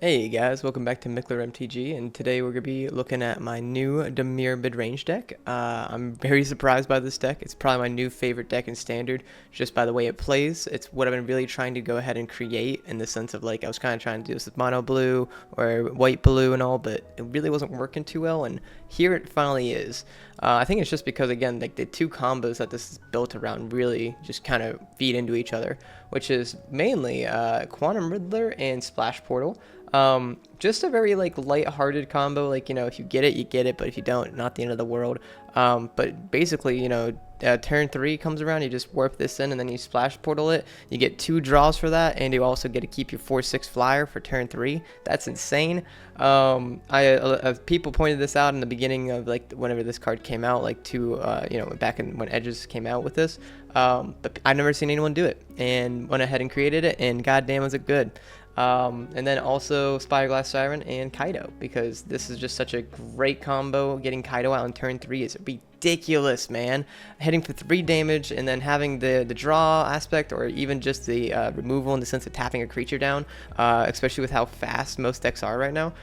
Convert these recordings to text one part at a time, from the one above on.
Hey guys, welcome back to MTG, and today we're going to be looking at my new Dimir Midrange deck. I'm very surprised by this deck. It's probably my new favorite deck in Standard, just by the way it plays. It's what I've been really trying to go ahead and create, in the sense of like I was kind of trying to do this with mono blue or white blue and all, but it really wasn't working too well, and here it finally is. I think it's just because, again, like the two combos that this is built around really just kind of feed into each other, which is mainly Quantum Riddler and Splash Portal. Just a very like light-hearted combo. Like, if you get it, you get it, but if you don't, not the end of the world. But basically, turn 3 comes around, you just warp this in, and then you splash portal it. You get 2 draws for that, and you also get to keep your 4/6 flyer for turn 3. That's insane. People pointed this out in the beginning of like whenever this card came out, like back in when Edges came out with this. But I've never seen anyone do it, and went ahead and created it, and goddamn was it good. And then also Spyglass Siren and Kaido, because this is just such a great combo. Getting Kaido out on turn 3 is ridiculous, man. Hitting for 3 damage and then having the draw aspect, or even just the removal in the sense of tapping a creature down, especially with how fast most decks are right now.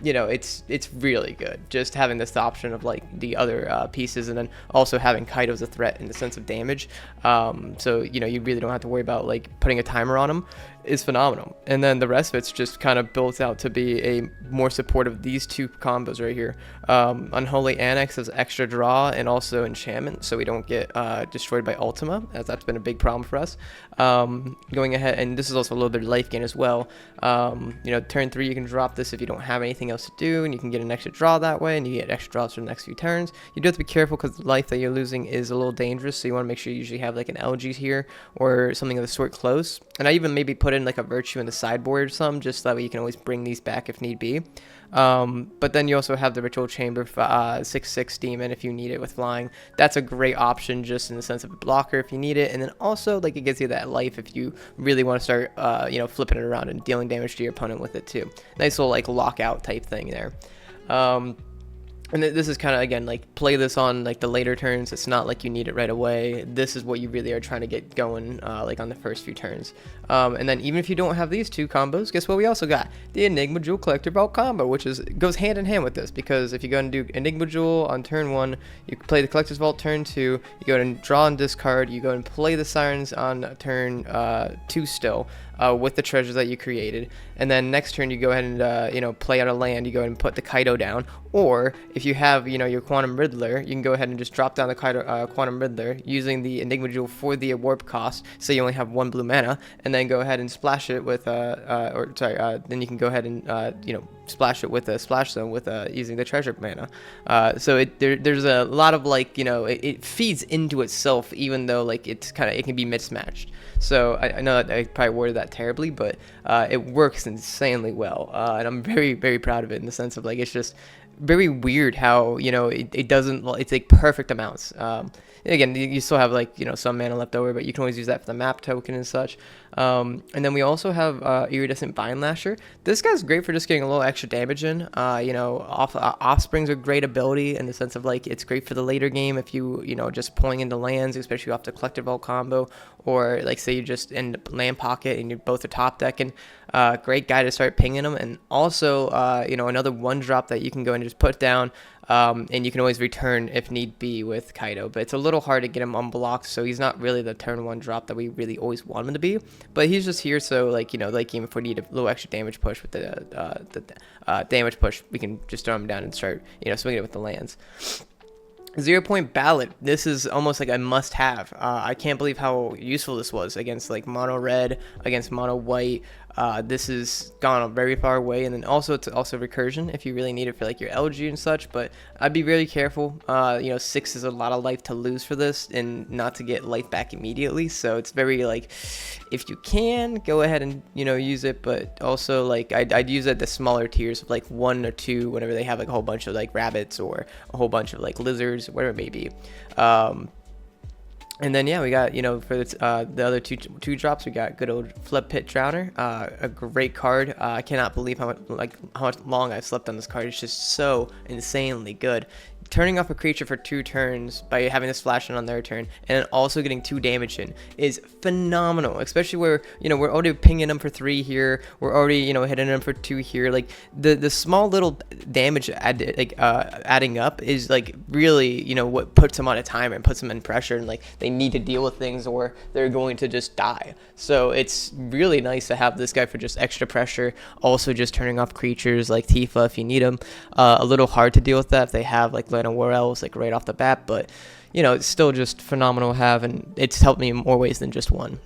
It's really good just having this option of like the other pieces, and then also having Kaido as a threat in the sense of damage. So you really don't have to worry about like putting a timer on him. Is phenomenal. And then the rest of it's just kind of built out to be a more support of these two combos right here. Unholy Annex has extra draw and also enchantment, so we don't get destroyed by Ultima, as that's been a big problem for us. Going ahead, and this is also a little bit of life gain as well. Turn 3 you can drop this if you don't have anything else to do, and you can get an extra draw that way, and you get extra draws for the next few turns. You do have to be careful because the life that you're losing is a little dangerous, so you want to make sure you usually have like an LG here or something of the sort close. And I even maybe put in like a Virtue in the sideboard or something, just that way you can always bring these back if need be. But then you also have the Ritual Chamber 6/6 Demon if you need it with flying. That's a great option just in the sense of a blocker if you need it, and then also like it gives you that life if you really want to start flipping it around and dealing damage to your opponent with it too. Nice little like lockout type thing there. And this is kind of, again, like play this on like the later turns. It's not like you need it right away. This is what you really are trying to get going like on the first few turns. And then even if you don't have these two combos, guess what we also got? The Enigma Jewel Collector Vault combo, which goes hand in hand with this, because if you go and do Enigma Jewel on turn 1, you play the Collector's Vault turn 2, you go and draw and discard, you go and play the Sirens on turn 2 still. With the treasures that you created, and then next turn you go ahead and play out a land. You go ahead and put the Kaido down, or if you have your Quantum Riddler, you can go ahead and just drop down the Quantum Riddler using the Enigma Jewel for the warp cost, so you only have 1 blue mana, and then go ahead and splash it with then you can go ahead and splash it with a splash zone with using the treasure mana. So there's a lot of like it feeds into itself, even though like it can be mismatched. So I know that I probably worded that terribly, but it works insanely well, and I'm very, very proud of it, in the sense of like it's just very weird how it doesn't, it's like perfect amounts. Again, you still have like some mana left over, but you can always use that for the map token and such. And then we also have Iridescent Vine Lasher. This guy's great for just getting a little extra damage in. Offspring's a great ability in the sense of like it's great for the later game if you just pulling into lands, especially off the Collective Vault combo, or like say you just in land pocket and you're both a top deck, and great guy to start pinging them. And also another 1-drop that you can go and just put down. And you can always return if need be with Kaido, but it's a little hard to get him unblocked, so he's not really the turn 1 drop that we really always want him to be. But he's just here, so like like even if we need a little extra damage push with the damage push, we can just throw him down and start swinging it with the lands. 0-point ballot. This is almost like a must-have. I can't believe how useful this was against like mono red, against mono white. This has gone a very far away, and then also it's also recursion if you really need it for like your LG and such. But I'd be really careful. 6 is a lot of life to lose for this, and not to get life back immediately. So it's very like, if you can go ahead and use it, but also like I'd use it at the smaller tiers of like 1 or 2 whenever they have like a whole bunch of like rabbits or a whole bunch of like lizards, whatever it may be. And then we got for the other two drops, we got good old Flip Pit Drowner, a great card. I cannot believe how much long I've slept on this card. It's just so insanely good. turning off a creature for 2 turns by having this flash in on their turn, and then also getting 2 damage in is phenomenal. Especially where, you know, we're already pinging them for 3 here, we're already, you know, hitting them for 2 here. Like the small little damage adding up is like really, you know, what puts them on a timer and puts them in pressure, and like they need to deal with things or they're going to just die. So it's really nice to have this guy for just extra pressure. Also just turning off creatures like Tifa if you need them. A little hard to deal with that if they have like Lana War Elves like right off the bat, but you know, it's still just phenomenal to have, and it's helped me in more ways than just one.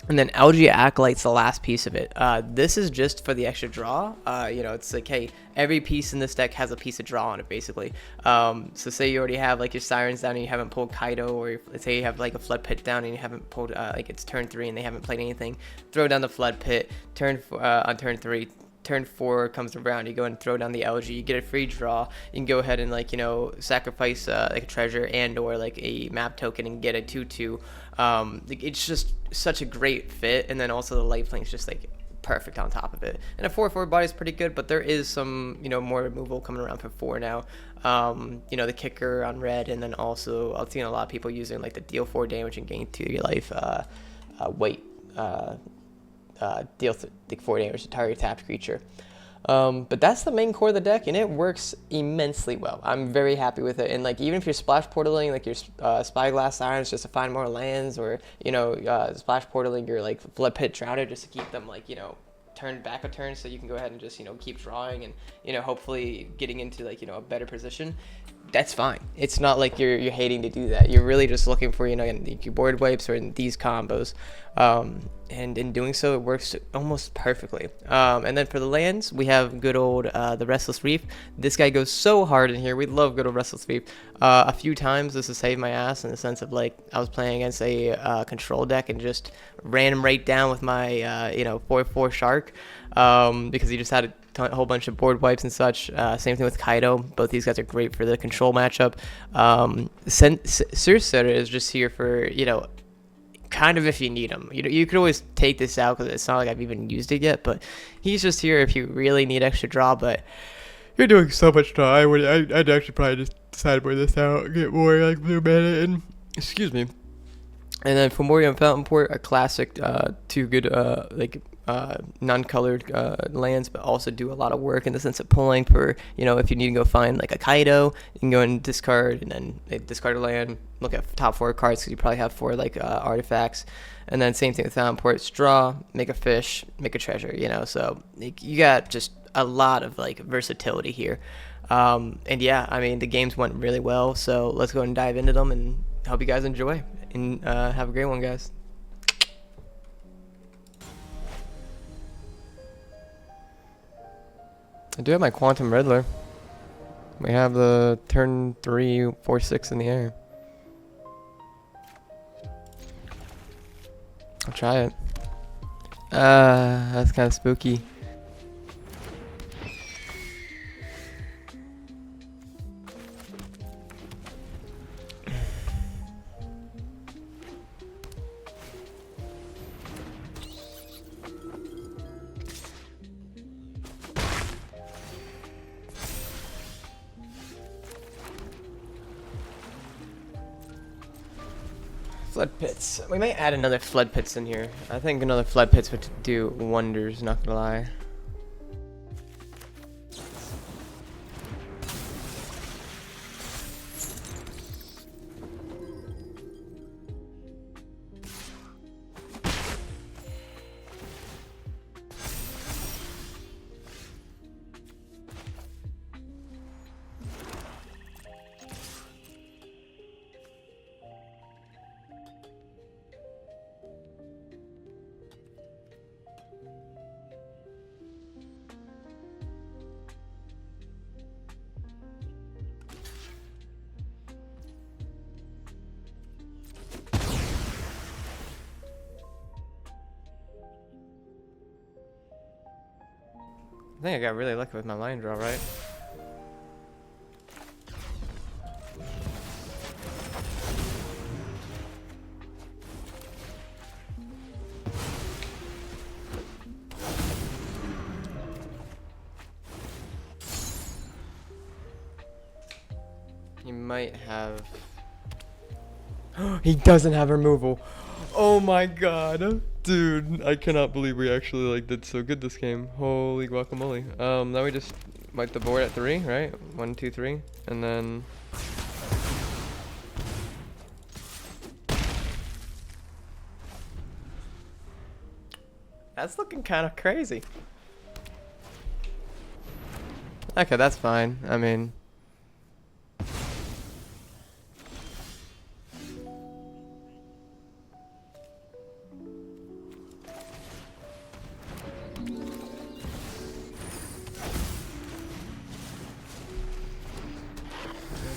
And then Algae Acolyte's the last piece of it. This is just for the extra draw. You know, it's like, hey, every piece in this deck has a piece of draw on it, basically. So say you already have like your Sirens down and you haven't pulled Kaido, or let's say you have like a Flood Pit down and you haven't pulled, like it's turn 3 and they haven't played anything. Throw down the Flood Pit, on turn 3. Turn 4 comes around, you go and throw down the algae, you get a free draw. You can go ahead and, like, you know, sacrifice like a treasure and or like a map token and get a 2/2. It's just such a great fit, and then also the life link is just like perfect on top of it. And a 4/4 body is pretty good, but there is some, you know, more removal coming around for 4 now. You know, the kicker on red, and then also I've seen a lot of people using like the deal 4 damage and gain 2 your life weight. Deal 4 damage to target tapped creature. But that's the main core of the deck, and it works immensely well. I'm very happy with it. And like, even if you're splash portaling like your Spyglass Sirens just to find more lands, or, you know, splash portaling your like Flood Pit Trouter just to keep them, like, you know, turned back a turn, so you can go ahead and just, you know, keep drawing and, you know, hopefully getting into like, you know, a better position, that's fine. It's not like you're hating to do that. You're really just looking for, you know, your board wipes or in these combos. And in doing so, it works almost perfectly. And then for the lands, we have good old the Restless Reef. This guy goes so hard in here. We love good old Restless Reef. A few times this has saved my ass in the sense of, like, I was playing against a control deck and just ran him right down with my you know, 4/4 Shark, because he just had a whole bunch of board wipes and such. Same thing with Kaido. Both these guys are great for the control matchup. Sursitter is just here for, you know, kind of if you need him. You could always take this out because it's not like I've even used it yet, but he's just here if you really need extra draw. But you're doing so much draw, I'd actually probably just sideboard this out, get more like blue mana in. Excuse me. And then for Moria and Fountain Port, a classic, 2 good non-colored lands, but also do a lot of work in the sense of pulling for, you know, if you need to go find like a Kaido, you can go and discard, and then discard a land, look at top 4 cards because you probably have 4 like artifacts. And then same thing with Fountain Ports, draw, make a fish, make a treasure, you know. So you got just a lot of like versatility here. And yeah, I mean, the games went really well, so let's go and dive into them and hope you guys enjoy, and have a great one, guys. I do have my Quantum Riddler. We have the turn 3, 4, 6 in the air. I'll try it. That's kind of spooky. Flood Pits. We might add another Flood Pits in here. I think another Flood Pits would do wonders, not gonna lie. I think I got really lucky with my line draw, right? He might have... He doesn't have removal. Oh my god. Dude, I cannot believe we actually like did so good this game. Holy guacamole. Now we just wipe the board at 3, right? 1, 2, 3. And then... That's looking kind of crazy. Okay, that's fine. I mean...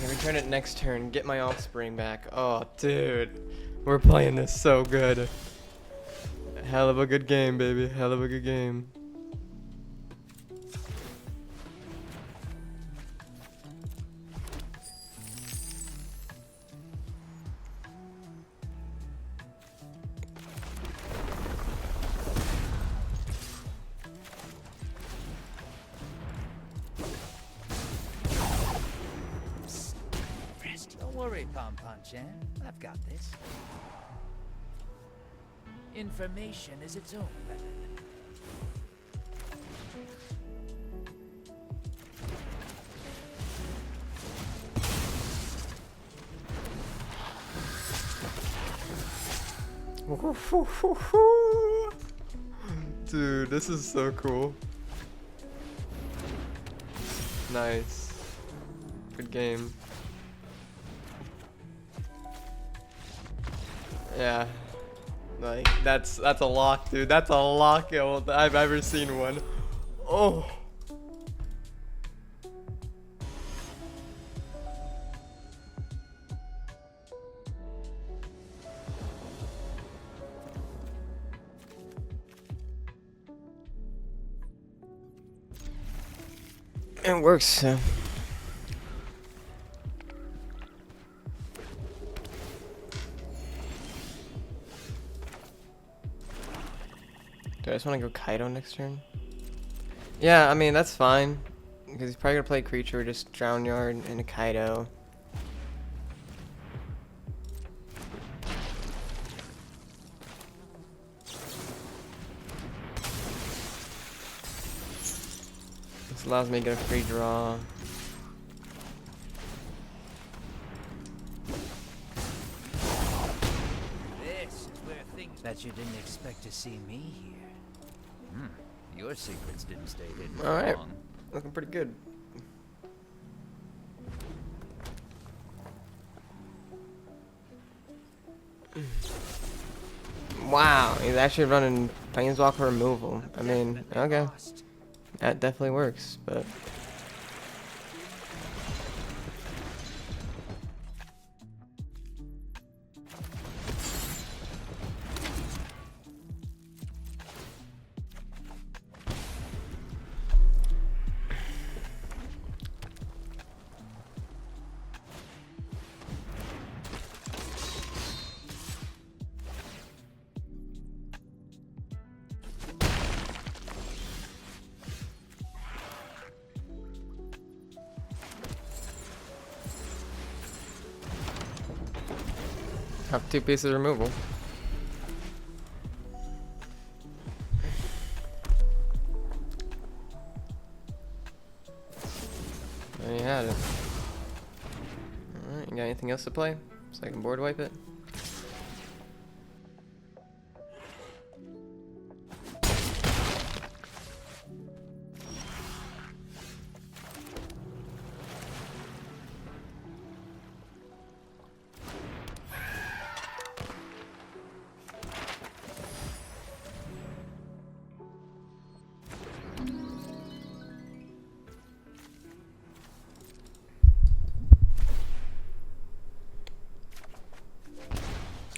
Return it next turn. Get my offspring back. Oh, dude. We're playing this so good. Hell of a good game, baby. Hell of a good game. Don't worry, Pom-Pom-chan. I've got this. Information is its own weapon. Dude, this is so cool. Nice. Good game. Yeah. Like, that's a lock, dude. That's a lock I've ever seen one. Oh. It works, so. Do I just want to go Kaido next turn? Yeah, I mean, that's fine. Because he's probably going to play creature, just Drown Yard and a Kaido. This allows me to get a free draw. This is where things that you didn't expect to see me here. Your secrets didn't stay hidden for Alright, long. looking pretty good. Wow, he's actually running Planeswalker removal. I mean, okay. That definitely works, but... Have 2 pieces of removal. There you had it. Alright, you got anything else to play? So I can board wipe it?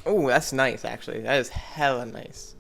Oh, that's nice, actually. That is hella nice.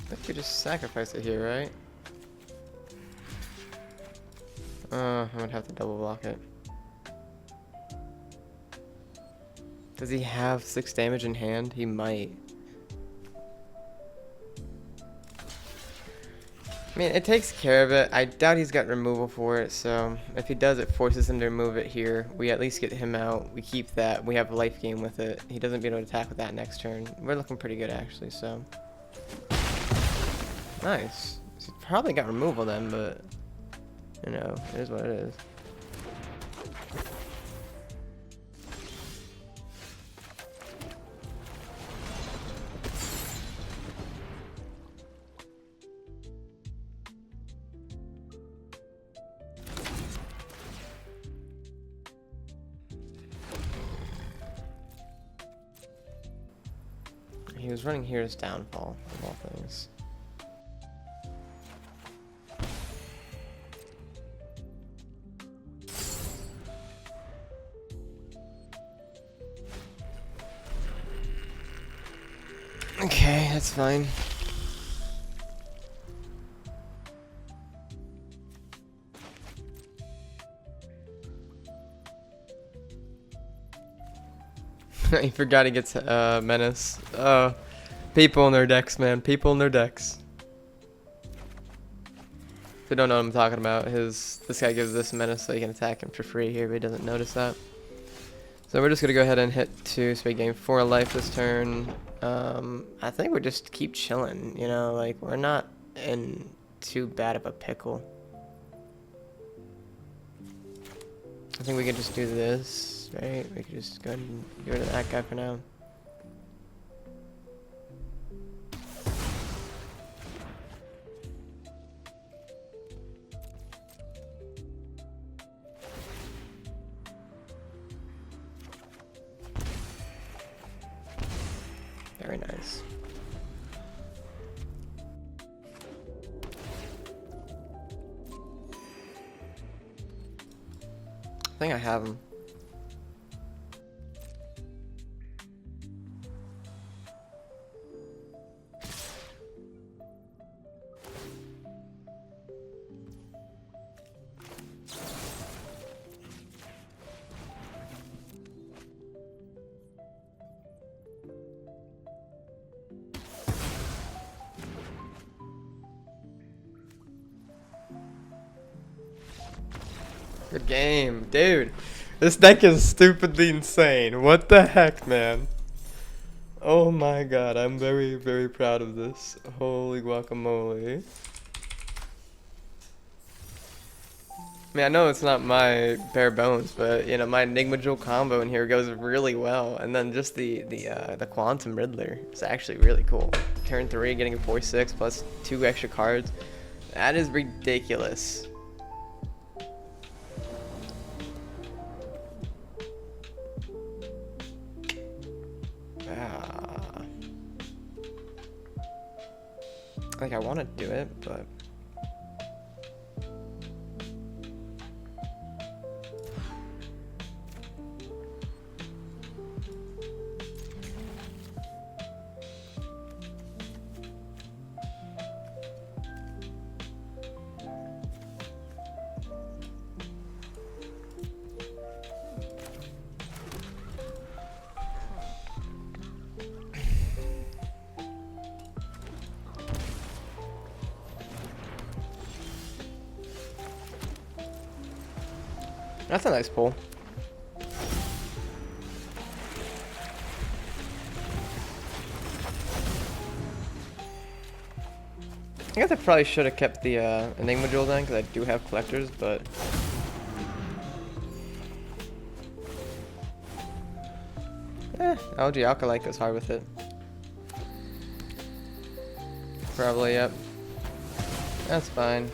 think you just sacrifice it here, right? I'm gonna have to double block it. Does he have 6 damage in hand? He might. I mean, it takes care of it. I doubt he's got removal for it, so if he does, it forces him to remove it here. We at least get him out. We keep that. We have a life gain with it. He doesn't be able to attack with that next turn. We're looking pretty good, actually, so. Nice. He probably got removal then, but, you know, it is what it is. He was running here as downfall, of all things. Okay, that's fine. He forgot he gets menace. People in their decks, man. People in their decks. If you don't know what I'm talking about, this guy gives this menace so you can attack him for free here, but he doesn't notice that. So we're just gonna go ahead and hit 2, so we gain 4 life this turn. I think we just keep chilling, you know, like we're not in too bad of a pickle. I think we could just do this, right? We could just go ahead and get rid of that guy for now. Very nice. I think I have him. Good game, dude. This deck is stupidly insane. What the heck, man? Oh my god, I'm very, very proud of this. Holy guacamole. I mean, I know it's not my bare bones, but you know, my Enigma Jewel combo in here goes really well, and then just the Quantum Riddler is actually really cool. Turn 3, getting a 4/6 plus 2 extra cards. That is ridiculous. Like, I want to do it, but that's a nice pull. I guess I probably should have kept the Enigma Jewel then, because I do have collectors, but Algae Alkalite goes hard with it. Probably, yep. That's fine.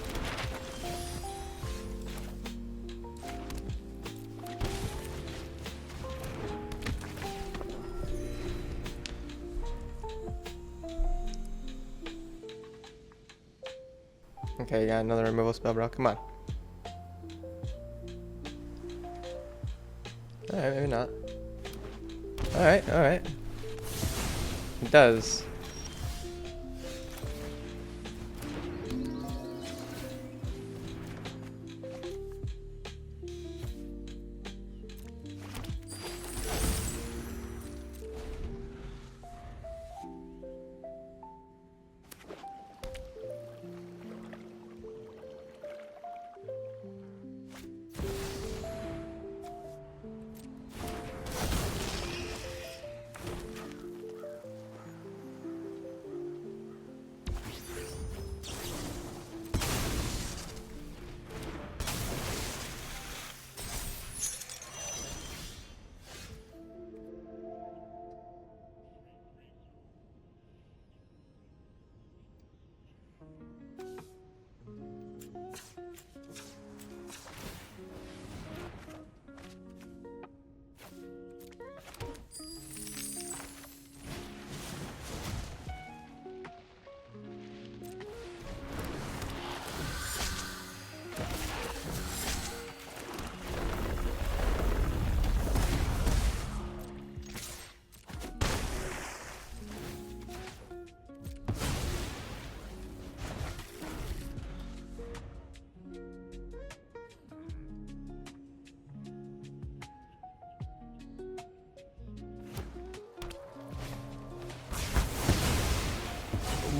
Okay, you got another removal spell, bro. Come on. Alright, maybe not. Alright, alright. It does.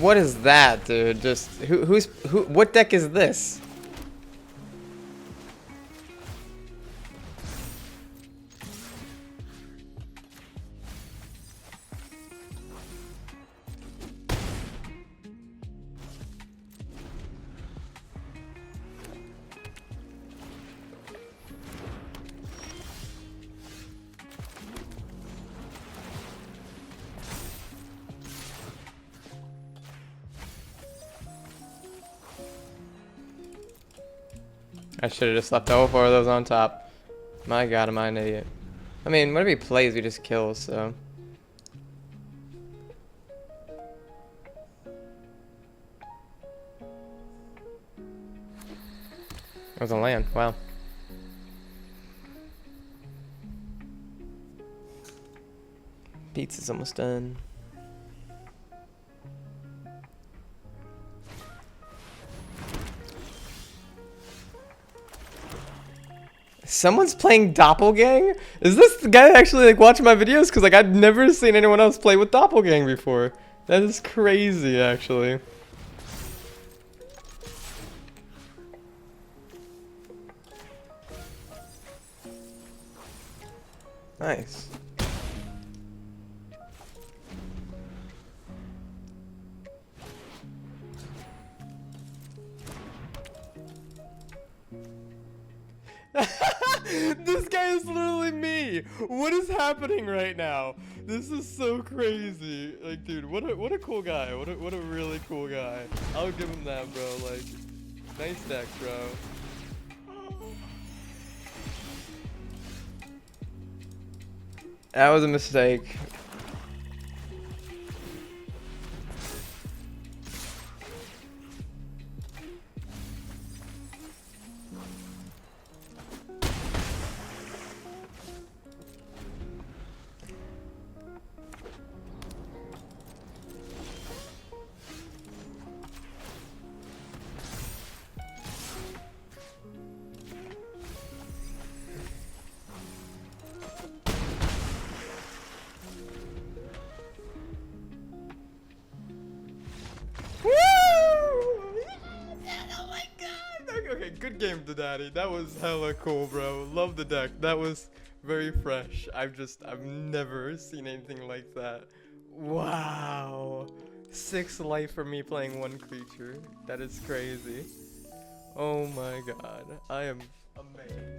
What is that, dude? Just who? What deck is this? I should have just left all four of those on top. My god, am I an idiot. I mean, whatever he plays, we just kill, so. That was a land, wow. Pizza's almost done. Someone's playing Doppelgang? Is this the guy actually like watching my videos? Cause like I've never seen anyone else play with Doppelgang before. That is crazy, actually. Nice. This guy is literally me. What is happening right now? This is so crazy. Like, dude, what a cool guy. What a really cool guy. I'll give him that, bro. Like, nice deck, bro. That was a mistake. Okay, good game to Daddy. That was hella cool, bro. Love the deck. That was very fresh. I've never seen anything like that. Wow. 6 life for me playing 1 creature. That is crazy. Oh my god. I am amazed.